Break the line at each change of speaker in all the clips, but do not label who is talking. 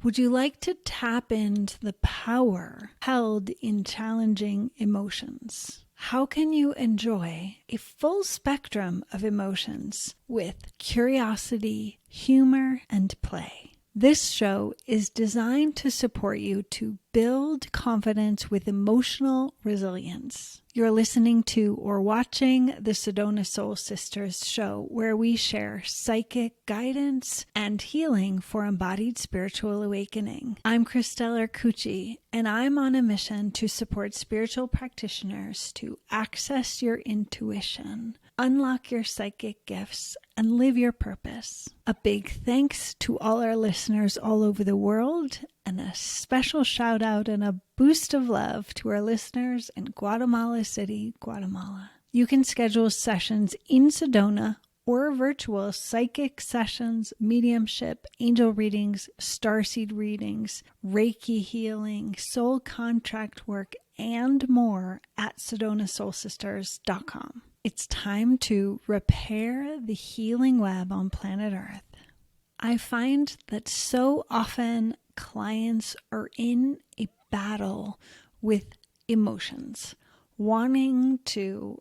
Would you like to tap into the power held in challenging emotions? How can you enjoy a full spectrum of emotions with curiosity, humor, and play? This show is designed to support you to build confidence with emotional resilience. You're listening to or watching the Sedona Soul Sisters show, where we share psychic guidance and healing for embodied spiritual awakening. I'm Christelle Arcucci, and I'm on a mission to support spiritual practitioners to access your intuition, unlock your psychic gifts, and live your purpose. A big thanks to all our listeners all over the world, and a special shout out and a boost of love to our listeners in Guatemala City, Guatemala. You can schedule sessions in Sedona or virtual psychic sessions, mediumship, angel readings, starseed readings, Reiki healing, soul contract work, and more at SedonaSoulSisters.com. It's time to repair the healing web on planet Earth. I find that so often clients are in a battle with emotions, aiming to,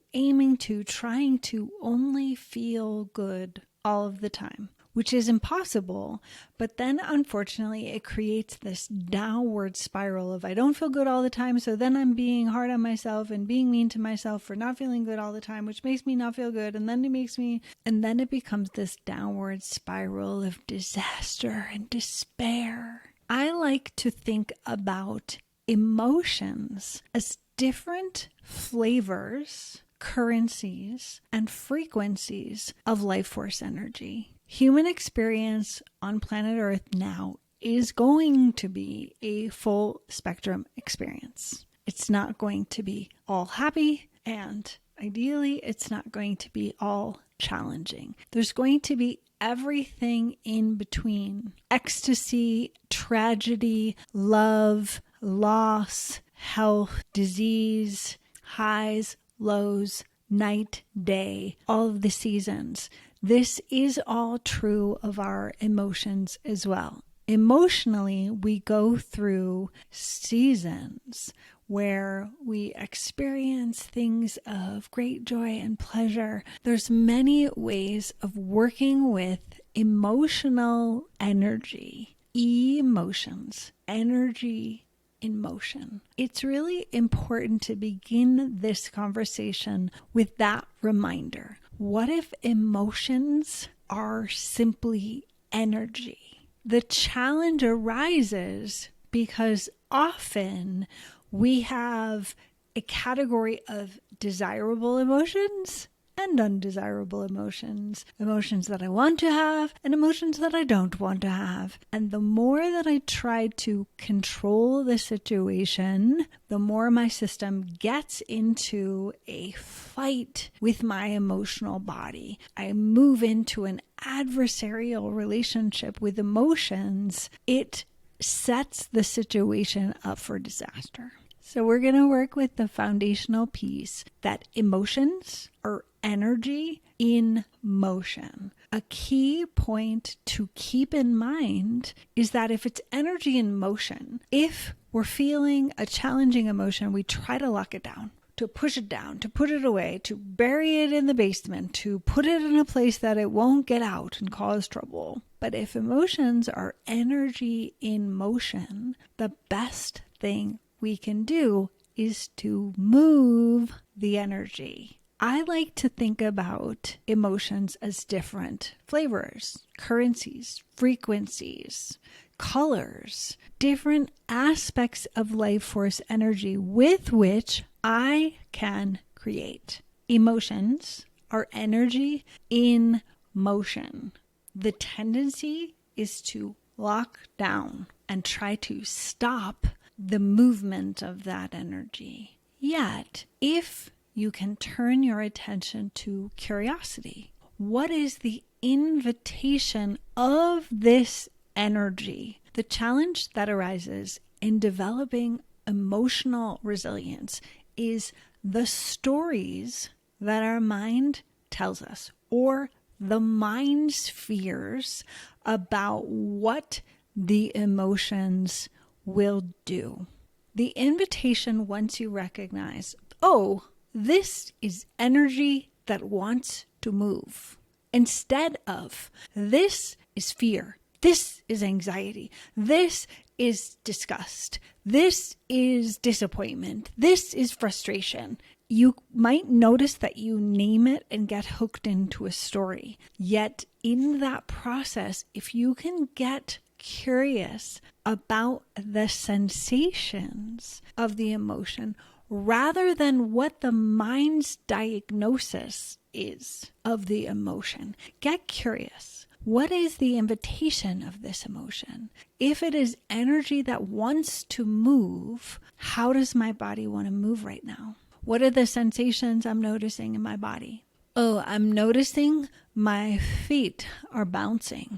trying to only feel good all of the time, which is impossible. But then unfortunately it creates this downward spiral of I don't feel good all the time, so then I'm being hard on myself and being mean to myself for not feeling good all the time, which makes me not feel good, and then it becomes this downward spiral of disaster and despair. I like to think about emotions as different flavors, currencies, and frequencies of life force energy. Human experience on planet Earth now is going to be a full spectrum experience. It's not going to be all happy, and ideally it's not going to be all challenging. There's going to be everything in between: ecstasy, tragedy, love, loss, health, disease, highs, lows, night, day, all of the seasons. This is all true of our emotions as well. Emotionally, we go through seasons where we experience things of great joy and pleasure. There's many ways of working with emotional energy, emotions, energy in motion. It's really important to begin this conversation with that reminder. What if emotions are simply energy? The challenge arises because often we have a category of desirable emotions and undesirable emotions, emotions that I want to have and emotions that I don't want to have. And the more that I try to control the situation, the more my system gets into a fight with my emotional body. I move into an adversarial relationship with emotions. It sets the situation up for disaster. So we're going to work with the foundational piece that emotions are energy in motion. A key point to keep in mind is that if it's energy in motion, if we're feeling a challenging emotion, we try to lock it down, to push it down, to put it away, to bury it in the basement, to put it in a place that it won't get out and cause trouble. But if emotions are energy in motion, the best thing we can do is to move the energy. I like to think about emotions as different flavors, currencies, frequencies, colors, different aspects of life force energy with which I can create. Emotions are energy in motion. The tendency is to lock down and try to stop the movement of that energy. Yet, if you can turn your attention to curiosity, what is the invitation of this energy? The challenge that arises in developing emotional resilience is the stories that our mind tells us, or the mind's fears about what the emotions will do. The invitation, once you recognize, oh, this is energy that wants to move, instead of this is fear, this is anxiety, this is disgust, this is disappointment, this is frustration. You might notice that you name it and get hooked into a story. Yet in that process, if you can get curious about the sensations of the emotion rather than what the mind's diagnosis is of the emotion, get curious. What is the invitation of this emotion? If it is energy that wants to move, how does my body want to move right now? What are the sensations I'm noticing in my body? Oh, I'm noticing my feet are bouncing.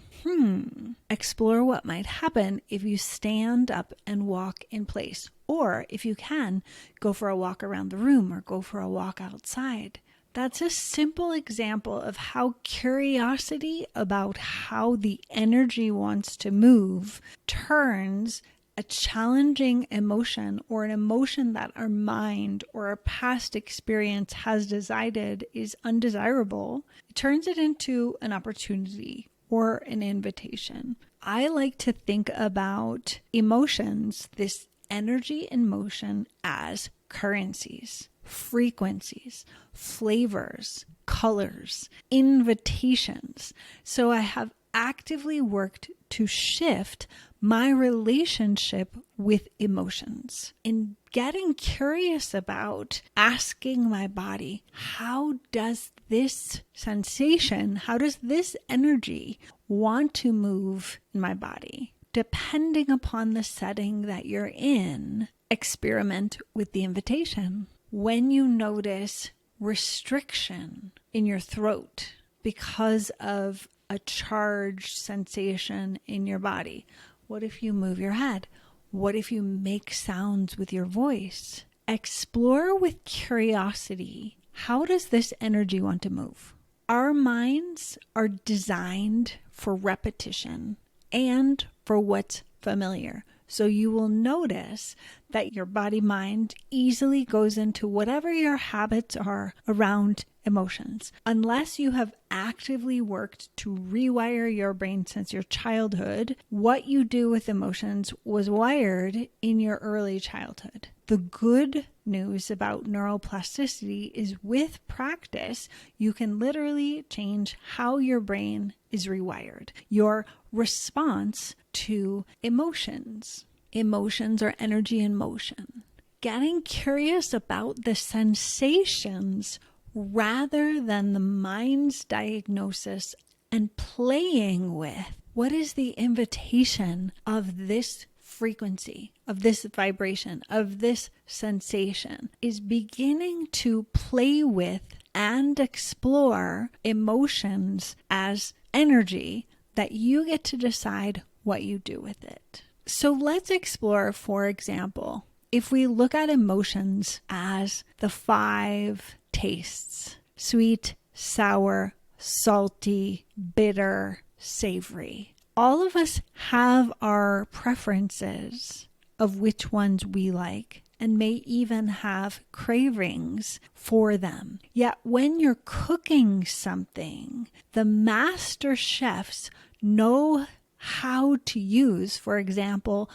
Explore what might happen if you stand up and walk in place. Or if you can, go for a walk around the room or go for a walk outside. That's a simple example of how curiosity about how the energy wants to move turns a challenging emotion or an emotion that our mind or our past experience has decided is undesirable. It turns it into an opportunity or an invitation. I like to think about emotions, this energy in motion, as currencies, frequencies, flavors, colors, invitations. So I have actively worked to shift my relationship with emotions. In getting curious about asking my body, how does this sensation, how does this energy want to move in my body? Depending upon the setting that you're in, experiment with the invitation. When you notice restriction in your throat because of a charged sensation in your body, what if you move your head? What if you make sounds with your voice? Explore with curiosity. How does this energy want to move? Our minds are designed for repetition and for what's familiar. So you will notice that your body-mind easily goes into whatever your habits are around emotions. Unless you have actively worked to rewire your brain since your childhood, what you do with emotions was wired in your early childhood. The good news about neuroplasticity is with practice, you can literally change how your brain is rewired. Your response to emotions. Emotions are energy in motion. Getting curious about the sensations rather than the mind's diagnosis and playing with what is the invitation of this frequency, of this vibration, of this sensation, is beginning to play with and explore emotions as energy that you get to decide what you do with it. So let's explore, for example, if we look at emotions as the 5 tastes: sweet, sour, salty, bitter, savory. All of us have our preferences of which ones we like and may even have cravings for them. Yet when you're cooking something, the master chefs know how to use, for example,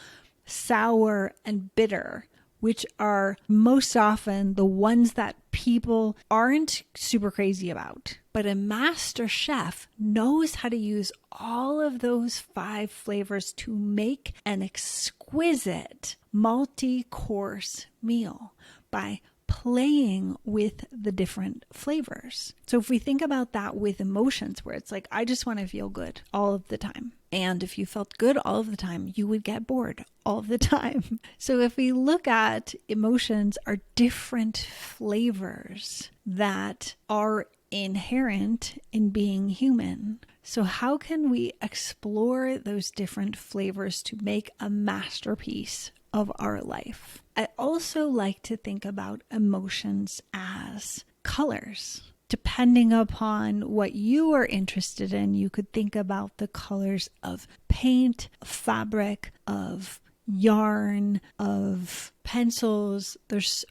sour and bitter, which are most often the ones that people aren't super crazy about. But a master chef knows how to use all of those 5 flavors to make an exquisite multi-course meal by playing with the different flavors. So if we think about that with emotions, where it's like, I just want to feel good all of the time. And if you felt good all of the time, you would get bored all of the time. So if we look at emotions are different flavors that are inherent in being human. So how can we explore those different flavors to make a masterpiece of our life? I also like to think about emotions as colors. Depending upon what you are interested in, you could think about the colors of paint, of fabric, of yarn, of pencils,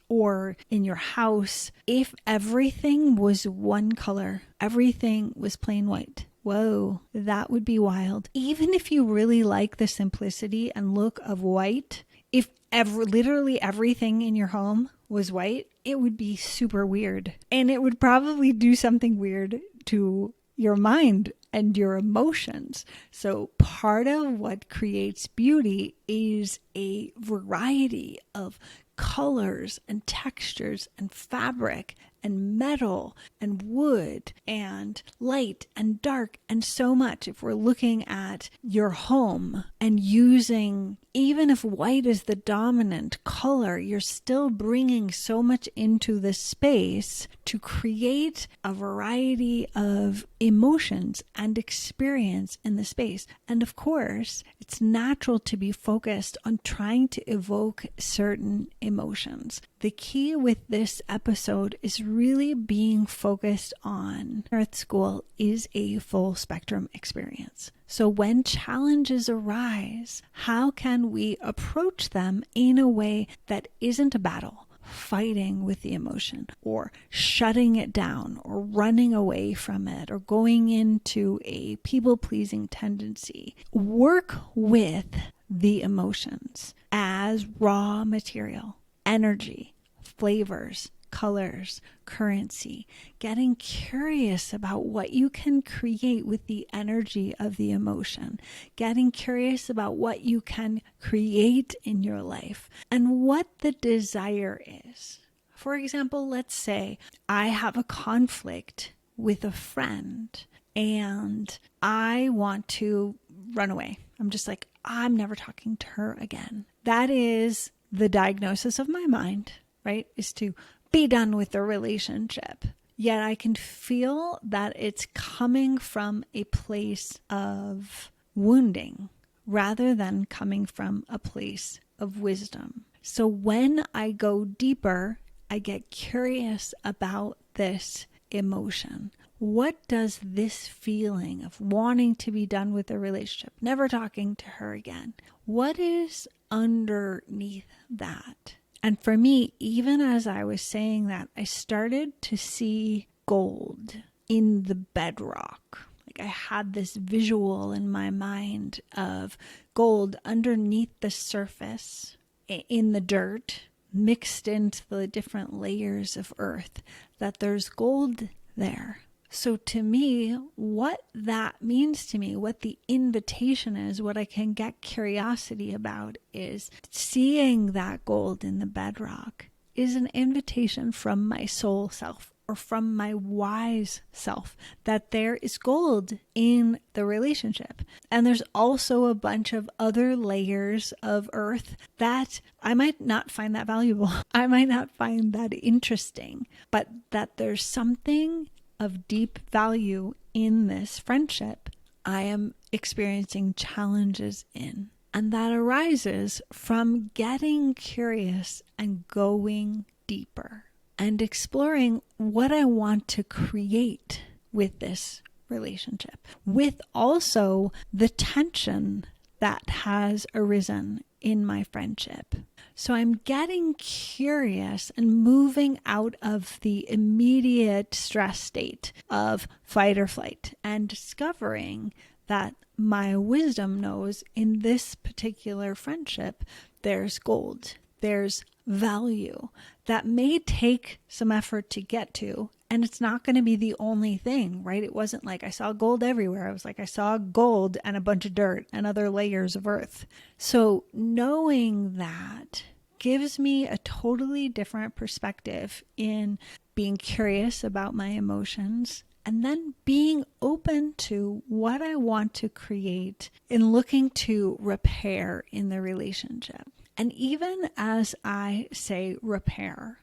or in your house. If everything was one color, everything was plain white. Whoa, that would be wild. Even if you really like the simplicity and look of white, if literally everything in your home was white, it would be super weird. And it would probably do something weird to your mind and your emotions. So part of what creates beauty is a variety of colors and textures and fabric and metal and wood and light and dark and so much. If we're looking at your home and using, even if white is the dominant color, you're still bringing so much into the space to create a variety of emotions and experience in the space. And of course, it's natural to be focused on trying to evoke certain emotions. The key with this episode is really being focused on Earth School is a full spectrum experience. So when challenges arise, how can we approach them in a way that isn't a battle, fighting with the emotion or shutting it down or running away from it or going into a people-pleasing tendency? Work with the emotions as raw material, energy, flavors, colors, currency, getting curious about what you can create with the energy of the emotion, getting curious about what you can create in your life and what the desire is. For example, let's say I have a conflict with a friend and I want to run away. I'm just like, I'm never talking to her again. That is the diagnosis of my mind, right? Is to be done with the relationship. Yet I can feel that it's coming from a place of wounding rather than coming from a place of wisdom. So when I go deeper, I get curious about this emotion. What does this feeling of wanting to be done with the relationship, never talking to her again, what is underneath that? And for me, even as I was saying that, I started to see gold in the bedrock. Like I had this visual in my mind of gold underneath the surface in the dirt, mixed into the different layers of earth, that there's gold there. So to me, what that means to me, what the invitation is, what I can get curiosity about is seeing that gold in the bedrock is an invitation from my soul self or from my wise self that there is gold in the relationship. And there's also a bunch of other layers of earth that I might not find that valuable. I might not find that interesting, but that there's something of deep value in this friendship I am experiencing challenges in. And that arises from getting curious and going deeper and exploring what I want to create with this relationship, with also the tension that has arisen in my friendship. So I'm getting curious and moving out of the immediate stress state of fight or flight and discovering that my wisdom knows in this particular friendship, there's gold, there's value that may take some effort to get to. And it's not going to be the only thing, right? It wasn't like I saw gold everywhere. I was like, I saw gold and a bunch of dirt and other layers of earth. So knowing that gives me a totally different perspective in being curious about my emotions and then being open to what I want to create in looking to repair in the relationship. And even as I say repair,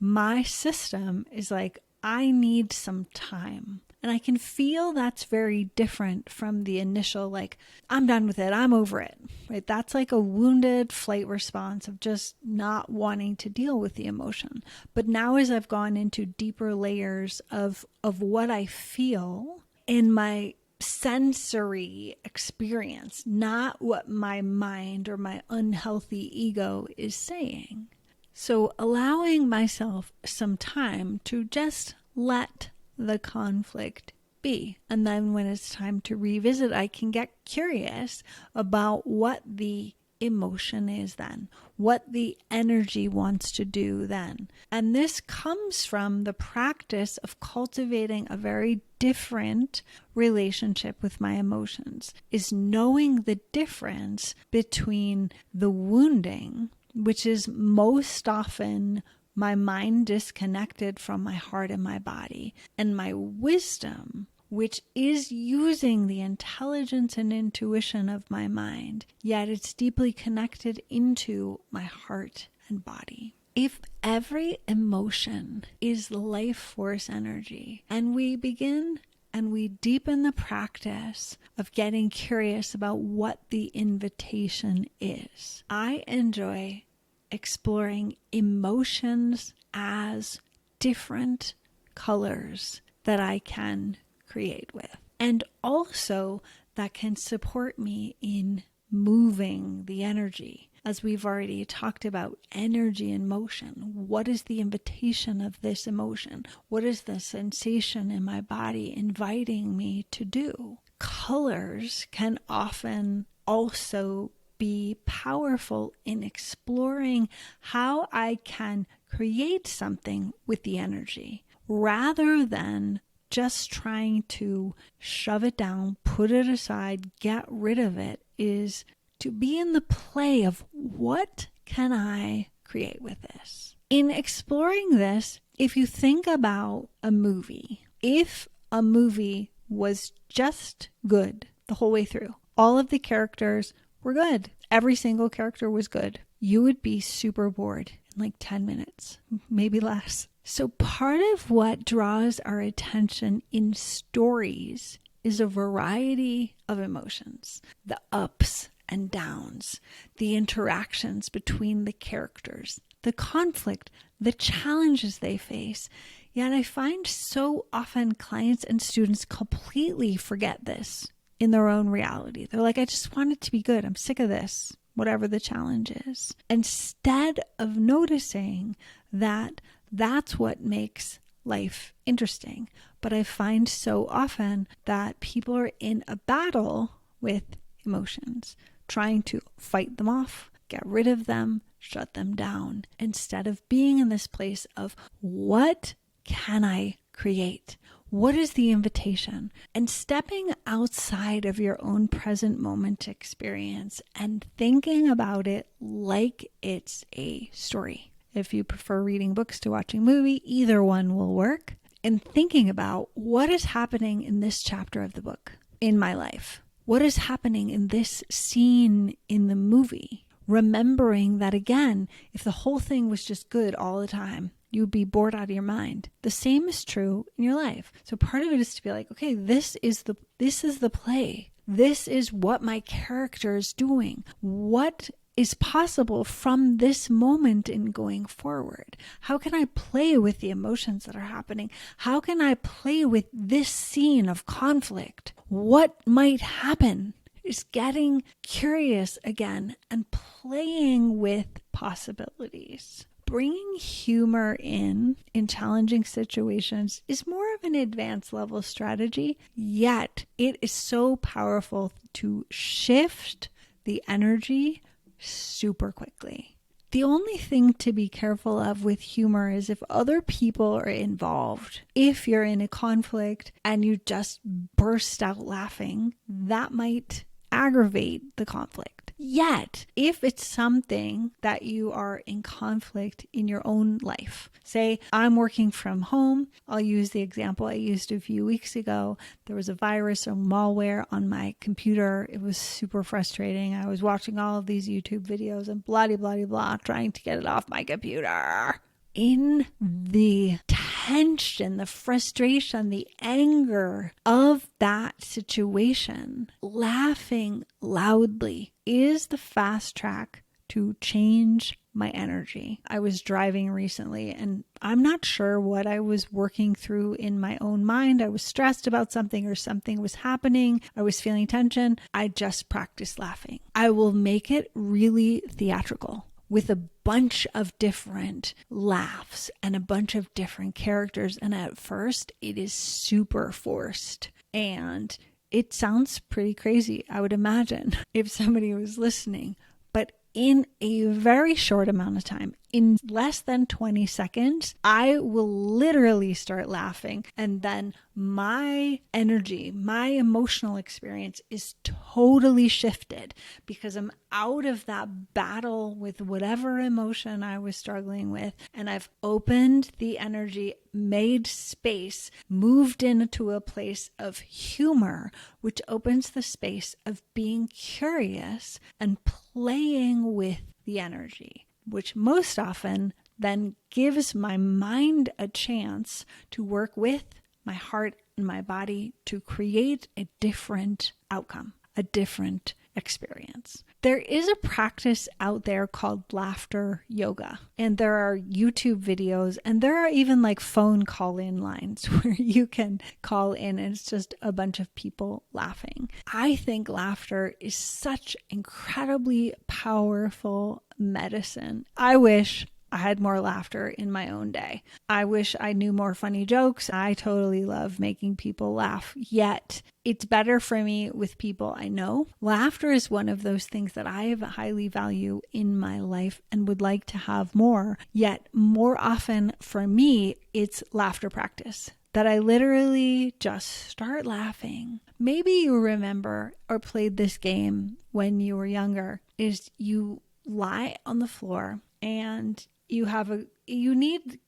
my system is like, I need some time. And I can feel that's very different from the initial, like, I'm done with it, I'm over it, right? That's like a wounded flight response of just not wanting to deal with the emotion. But now as I've gone into deeper layers of what I feel in my sensory experience, not what my mind or my unhealthy ego is saying. So allowing myself some time to just let the conflict be. And then when it's time to revisit, I can get curious about what the emotion is then, what the energy wants to do then. And this comes from the practice of cultivating a very different relationship with my emotions, is knowing the difference between the wounding, which is most often my mind disconnected from my heart and my body, and my wisdom, which is using the intelligence and intuition of my mind, yet it's deeply connected into my heart and body. If every emotion is life force energy, and we begin and we deepen the practice of getting curious about what the invitation is, I enjoy exploring emotions as different colors that I can create with. And also that can support me in moving the energy. As we've already talked about energy and motion, what is the invitation of this emotion? What is the sensation in my body inviting me to do? Colors can often also be powerful in exploring how I can create something with the energy rather than just trying to shove it down, put it aside, get rid of it, is to be in the play of what can I create with this. In exploring this, if you think about a movie, if a movie was just good the whole way through, all of the characters were good, every single character was good, you would be super bored in like 10 minutes, maybe less. So part of what draws our attention in stories is a variety of emotions, the ups and downs, the interactions between the characters, the conflict, the challenges they face. Yet I find so often clients and students completely forget this in their own reality. They're like, I just want it to be good. I'm sick of this, whatever the challenge is. Instead of noticing that that's what makes life interesting. But I find so often that people are in a battle with emotions, trying to fight them off, get rid of them, shut them down, instead of being in this place of what can I create? What is the invitation? And stepping outside of your own present moment experience and thinking about it like it's a story. If you prefer reading books to watching a movie, either one will work. And thinking about what is happening in this chapter of the book in my life. What is happening in this scene in the movie? Remembering that, again, if the whole thing was just good all the time, you would be bored out of your mind. The same is true in your life. So part of it is to be like, okay, this is the play. This is what my character is doing. What is possible from this moment in going forward? How can I play with the emotions that are happening? How can I play with this scene of conflict? What might happen? Is getting curious again and playing with possibilities. Bringing humor in challenging situations is more of an advanced level strategy, yet it is so powerful to shift the energy super quickly. The only thing to be careful of with humor is if other people are involved. If you're in a conflict and you just burst out laughing, that might aggravate the conflict. Yet, if it's something that you are in conflict in your own life, say I'm working from home, I'll use the example I used a few weeks ago. There was a virus or malware on my computer. It was super frustrating. I was watching all of these YouTube videos and blah, blah, blah, blah, trying to get it off my computer. in the tension, the frustration, the anger of that situation, laughing loudly is the fast track to change my energy. I was driving recently and I'm not sure what I was working through in my own mind. I was stressed about something or something was happening. I was feeling tension. I just practiced laughing. I will make it really theatrical with a bunch of different laughs and a bunch of different characters. And at first it is super forced and it sounds pretty crazy, I would imagine, if somebody was listening. But in a very short amount of time, in less than 20 seconds, I will literally start laughing. And then my energy, my emotional experience is totally shifted because I'm out of that battle with whatever emotion I was struggling with. And I've opened the energy, made space, moved into a place of humor, which opens the space of being curious and playing with the energy, which most often then gives my mind a chance to work with my heart and my body to create a different outcome, a different experience. There is a practice out there called laughter yoga, and there are YouTube videos, and there are even like phone call-in lines where you can call in and it's just a bunch of people laughing. I think laughter is such incredibly powerful medicine. I wish I had more laughter in my own day. I wish I knew more funny jokes. I totally love making people laugh, yet it's better for me with people I know. Laughter is one of those things that I highly value in my life and would like to have more. Yet more often for me, it's laughter practice that I literally just start laughing. Maybe you remember or played this game when you were younger, is you lie on the floor and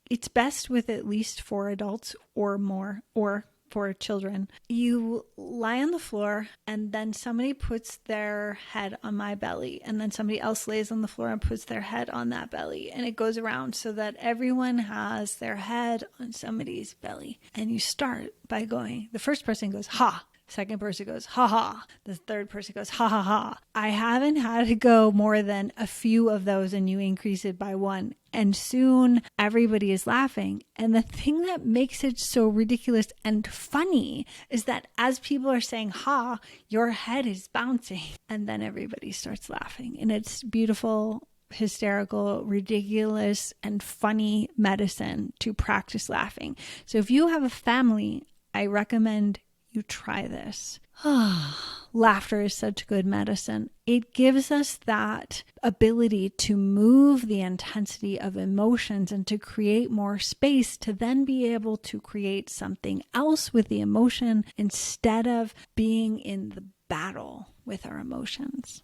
it's best with at least 4 adults or more, or 4 children. You lie on the floor and then somebody puts their head on my belly and then somebody else lays on the floor and puts their head on that belly, and it goes around so that everyone has their head on somebody's belly. And you start by going, the first person goes, ha. Second person goes, ha ha. The third person goes, ha ha ha. I haven't had to go more than a few of those and you increase it by 1. And soon everybody is laughing. And the thing that makes it so ridiculous and funny is that as people are saying ha, your head is bouncing. And then everybody starts laughing. And it's beautiful, hysterical, ridiculous, and funny medicine to practice laughing. So if you have a family, I recommend you try this. Laughter is such good medicine. It gives us that ability to move the intensity of emotions and to create more space to then be able to create something else with the emotion instead of being in the battle with our emotions.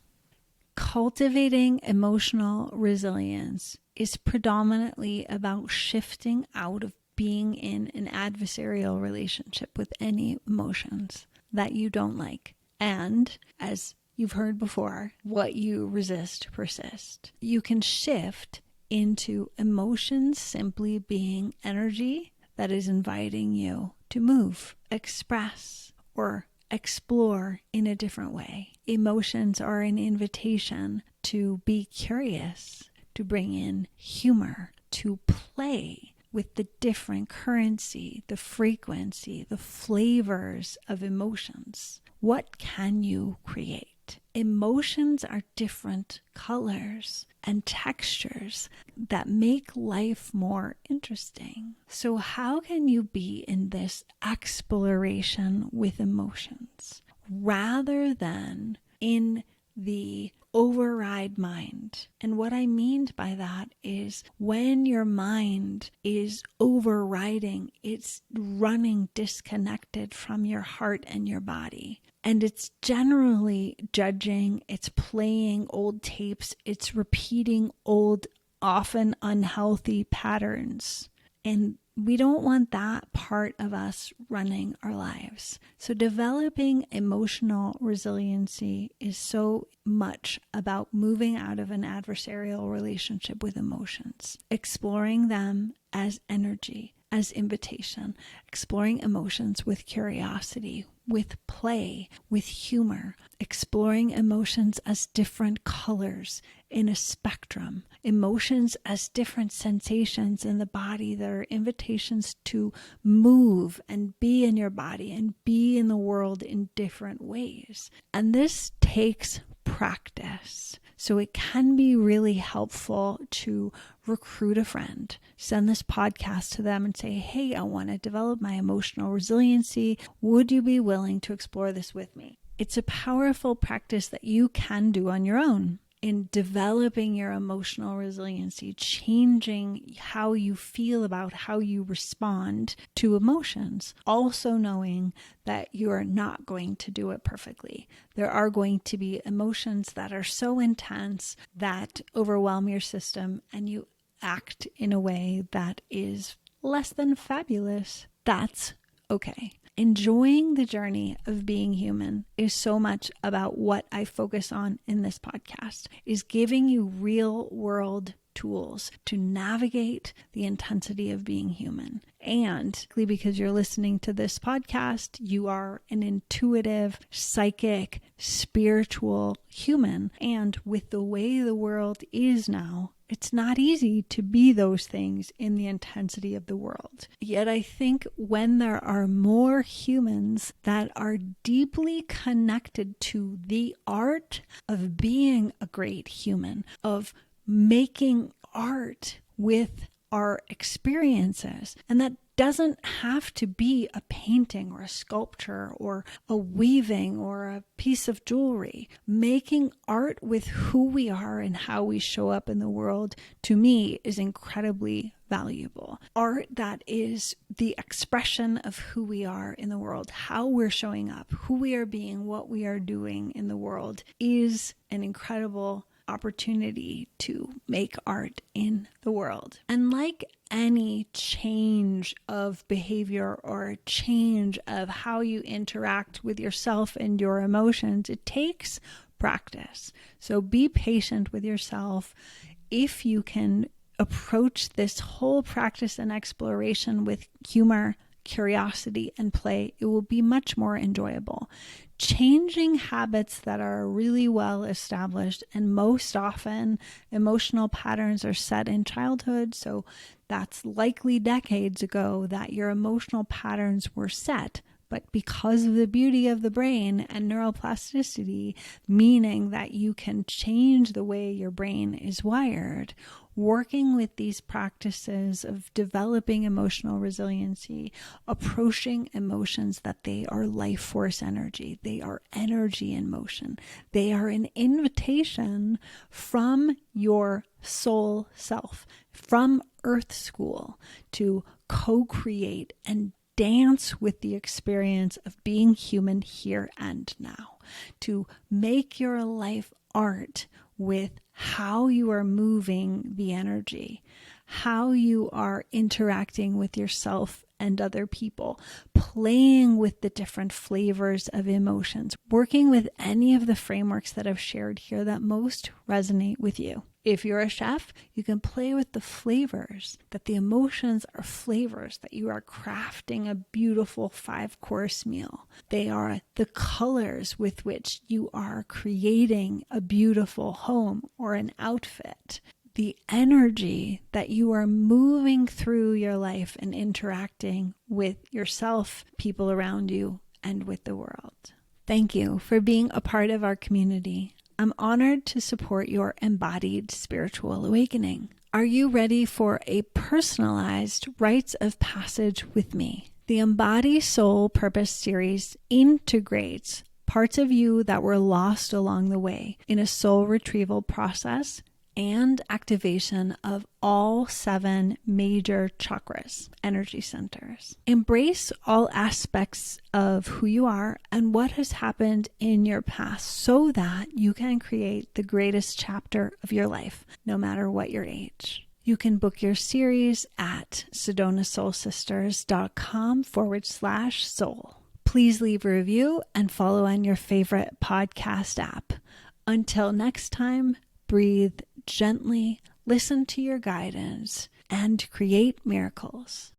Cultivating emotional resilience is predominantly about shifting out of being in an adversarial relationship with any emotions that you don't like. And as you've heard before, what you resist persists. You can shift into emotions simply being energy that is inviting you to move, express, or explore in a different way. Emotions are an invitation to be curious, to bring in humor, to play with the different currency, the frequency, the flavors of emotions. What can you create? Emotions are different colors and textures that make life more interesting. So how can you be in this exploration with emotions rather than in the override mind? And what I mean by that is when your mind is overriding, it's running disconnected from your heart and your body. And it's generally judging, it's playing old tapes, it's repeating old, often unhealthy patterns. And we don't want that part of us running our lives. So developing emotional resiliency is so much about moving out of an adversarial relationship with emotions, exploring them as energy, as invitation, exploring emotions with curiosity, with play, with humor, exploring emotions as different colors in a spectrum, emotions as different sensations in the body that are invitations to move and be in your body and be in the world in different ways. And this takes practice. So it can be really helpful to recruit a friend, send this podcast to them and say, hey, I want to develop my emotional resiliency. Would you be willing to explore this with me? It's a powerful practice that you can do on your own in developing your emotional resiliency, changing how you feel about how you respond to emotions. Also knowing that you're not going to do it perfectly. There are going to be emotions that are so intense that overwhelm your system and you act in a way that is less than fabulous. That's okay. Enjoying the journey of being human is so much about what I focus on in this podcast, is giving you real world tools to navigate the intensity of being human. And because you're listening to this podcast, you are an intuitive, psychic, spiritual human. And with the way the world is now, it's not easy to be those things in the intensity of the world. Yet I think when there are more humans that are deeply connected to the art of being a great human, of making art with our experiences, and that doesn't have to be a painting or a sculpture or a weaving or a piece of jewelry. Making art with who we are and how we show up in the world, to me, is incredibly valuable. Art that is the expression of who we are in the world, how we're showing up, who we are being, what we are doing in the world, is an incredible opportunity to make art in the world. And like any change of behavior or a change of how you interact with yourself and your emotions, it takes practice. So be patient with yourself. If you can approach this whole practice and exploration with humor, curiosity, and play, it will be much more enjoyable. Changing habits that are really well established, and most often emotional patterns are set in childhood, so that's likely decades ago that your emotional patterns were set. But because of the beauty of the brain and neuroplasticity, meaning that you can change the way your brain is wired, working with these practices of developing emotional resiliency, approaching emotions that they are life force energy, they are energy in motion, they are an invitation from your soul self, from Earth School, to co-create and dance with the experience of being human here and now, to make your life art with how you are moving the energy, how you are interacting with yourself and other people, playing with the different flavors of emotions, working with any of the frameworks that I've shared here that most resonate with you. If you're a chef, you can play with the flavors, that the emotions are flavors, that you are crafting a beautiful 5-course meal. They are the colors with which you are creating a beautiful home or an outfit. The energy that you are moving through your life and interacting with yourself, people around you, and with the world. Thank you for being a part of our community. I'm honored to support your embodied spiritual awakening. Are you ready for a personalized rites of passage with me? The Embody Soul Purpose series integrates parts of you that were lost along the way in a soul retrieval process and activation of all 7 major chakras, energy centers. Embrace all aspects of who you are and what has happened in your past so that you can create the greatest chapter of your life, no matter what your age. You can book your series at sedonasoulsisters.com/soul. Please leave a review and follow on your favorite podcast app. Until next time, breathe gently, listen to your guidance, and create miracles.